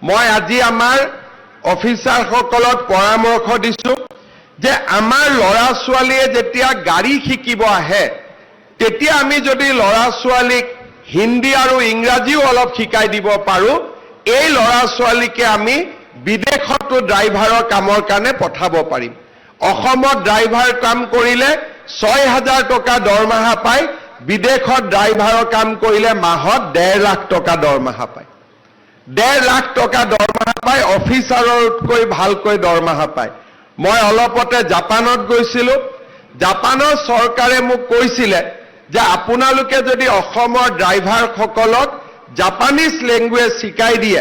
মই আজি আমাৰ অফিচাৰসকলক পৰামৰ্শ দিছোঁ যে আমাৰ ল'ৰা ছোৱালীয়ে যেতিয়া গাড়ী শিকিব আহে তেতিয়া আমি যদি ল'ৰা ছোৱালীক হিন্দী আৰু ইংৰাজীও অলপ শিকাই দিব পাৰোঁ এই ল'ৰা ছোৱালীকে আমি বিদেশতো ড্ৰাইভাৰৰ কামৰ কাৰণে পঠাব পাৰিম। অসমত ড্ৰাইভাৰ কাম কৰিলে ৬,০০০ টকা দৰমহা পায়, বিদেশত ড্ৰাইভাৰৰ কাম কৰিলে মাহত ১.৫ লাখ টকা দৰমহা পায়। ১.৫ লাখ টকা দৰমহা পায়, অফিচাৰতকৈ ভালকৈ দৰমহা পায়। মই অলপতে জাপানত গৈছিলোঁ। জাপানৰ চৰকাৰে মোক কৈছিলে যে আপোনালোকে যদি অসমৰ ড্ৰাইভাৰসকলক জাপানীজ লেংগুৱেজ শিকাই দিয়ে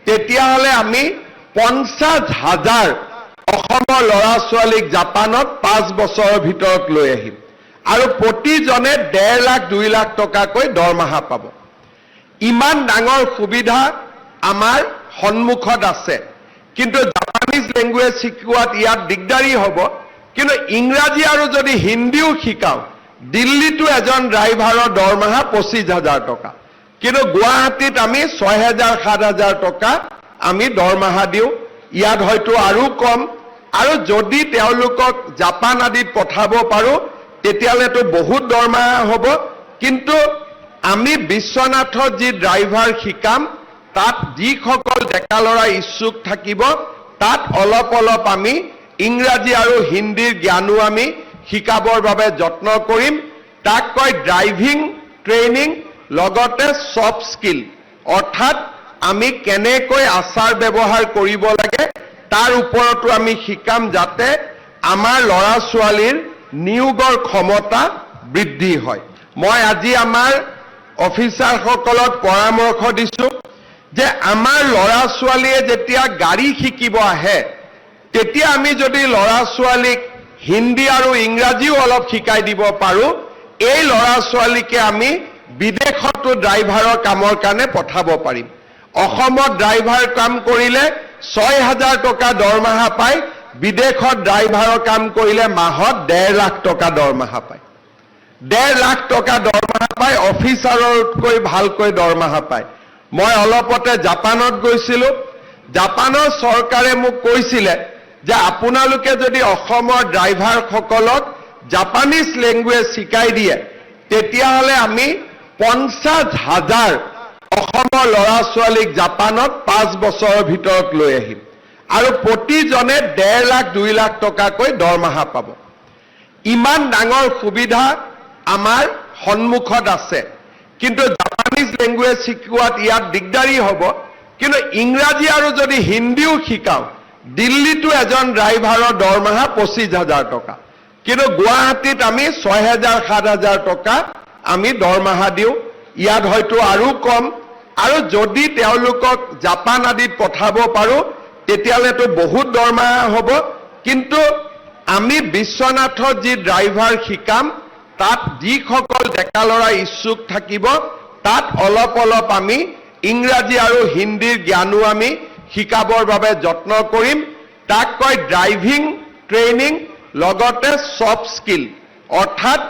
তেতিয়াহ'লে আমি ৫০,০০০ অসমৰ ল'ৰা ছোৱালীক জাপানত ৫ বছৰৰ ভিতৰত লৈ আহিম আৰু প্ৰতিজনে ১.৫ লাখ ২ লাখ টকাকৈ দৰমহা পাব। ইমান ডাঙৰ সুবিধা আমাৰ সন্মুখত আছে, কিন্তু জাপানীজ লেংগুৱেজ শিকোৱাত ইয়াত দিগদাৰী হ'ব। কিন্তু ইংৰাজী আৰু যদি হিন্দীও শিকাওঁ দিল্লীতো এজন ড্ৰাইভাৰৰ দৰমহা ২৫,০০০ টকা, কিন্তু গুৱাহাটীত আমি ৬,০০০ ৭,০০০ টকা আমি দৰমহা দিওঁ। ইয়াত হয়তো আৰু কম, আৰু যদি তেওঁলোকক জাপান আদিত পঠাব পাৰোঁ তেতিয়াহ'লেতো বহুত দৰমহা হ'ব। কিন্তু আমি বিশ্বনাথত যি ড্ৰাইভাৰ শিকাম তাত যিসকল ডেকা ল'ৰা ইচ্ছুক থাকিব তাত অলপ অলপ আমি ইংৰাজী আৰু হিন্দীৰ জ্ঞানো আমি শিকাবৰ বাবে যত্ন কৰিম। তাক কয় ড্ৰাইভিং ট্ৰেইনিং, লগতে ছফ্ট স্কিল, অৰ্থাৎ আমি কেনেকৈ আচাৰ ব্যৱহাৰ কৰিব লাগে তাৰ ওপৰতো আমি শিকাম, যাতে আমাৰ ল'ৰা ছোৱালীৰ নিয়োগৰ ক্ষমতা বৃদ্ধি হয়। মই আজি আমাৰ অফিচাৰসকলক পৰামৰ্শ দিছোঁ যে আমাৰ ল'ৰা ছোৱালীয়ে যেতিয়া গাড়ী শিকিব আহে তেতিয়া আমি যদি ল'ৰা ছোৱালীক হিন্দী আৰু ইংৰাজীও অলপ শিকাই দিব পাৰোঁ এই ল'ৰা ছোৱালীকে আমি বিদেশতো ড্ৰাইভাৰৰ কামৰ কাৰণে পঠাব পাৰিম। অসমত ড্ৰাইভাৰ কাম কৰিলে ৬,০০০ টকা দৰমহা পায়, বিদেশত ড্ৰাইভাৰৰ কাম কৰিলে মাহত ১.৫ লাখ টকা দৰমহা পায়। ১.৫ লাখ টকা দৰমহা পায়, অফিচাৰতকৈ ভালকৈ দৰমহা পায়। মই অলপতে জাপানত গৈছিলোঁ। জাপানৰ চৰকাৰে মোক কৈছিলে যে আপোনালোকে যদি অসমৰ ড্ৰাইভাৰসকলক জাপানীজ লেংগুৱেজ শিকাই দিয়ে তেতিয়াহ'লে আমি ৫০,০০০ অসমৰ ল'ৰা ছোৱালীক জাপানত ৫ বছৰৰ ভিতৰত লৈ আহিম আৰু প্ৰতিজনে ১.৫ লাখ ২ লাখ টকাকৈ দৰমহা পাব। ইমান ডাঙৰ সুবিধা আমাৰ সন্মুখত আছে, কিন্তু জাপানীজ লেংগুৱেজ শিকোৱাত ইয়াত দিগদাৰী হ'ব। কিন্তু ইংৰাজী আৰু যদি হিন্দীও শিকাওঁ দিল্লীতো এজন ড্ৰাইভাৰৰ দৰমহা ২৫,০০০ টকা, কিন্তু গুৱাহাটীত আমি ৬,০০০ ৭,০০০ টকা আমি দৰমহা দিওঁ। ইয়াত হয়তো আৰু কম, আৰু যদি তেওঁলোকক জাপান আদিত পঠাব পাৰোঁ তেতিয়াহ'লেতো বহুত দৰমহা হ'ব। কিন্তু আমি বিশ্বনাথত যি ড্ৰাইভাৰ শিকাম তাত যিসকল ডেকা ল'ৰা ইচ্ছুক থাকিব তাত অলপ অলপ আমি ইংৰাজী আৰু হিন্দীৰ জ্ঞানো আমি শিকাবৰ বাবে যত্ন কৰিম। তাক কয় ড্ৰাইভিং ট্ৰেইনিং, লগতে ছফ্ট স্কিল, অৰ্থাৎ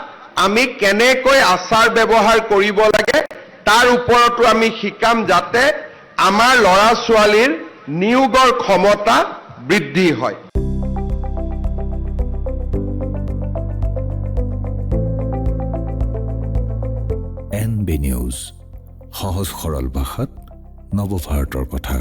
আমি কেনেকৈ আচাৰ ব্যৱহাৰ কৰিব লাগে তাৰ ওপৰতো আমি শিকাম, যাতে আমাৰ ল'ৰা ছোৱালীৰ নিয়োগৰ ক্ষমতা বৃদ্ধি হয়। NB নিউজ, সহজ সৰল ভাষাত নৱভাৰতৰ কথা।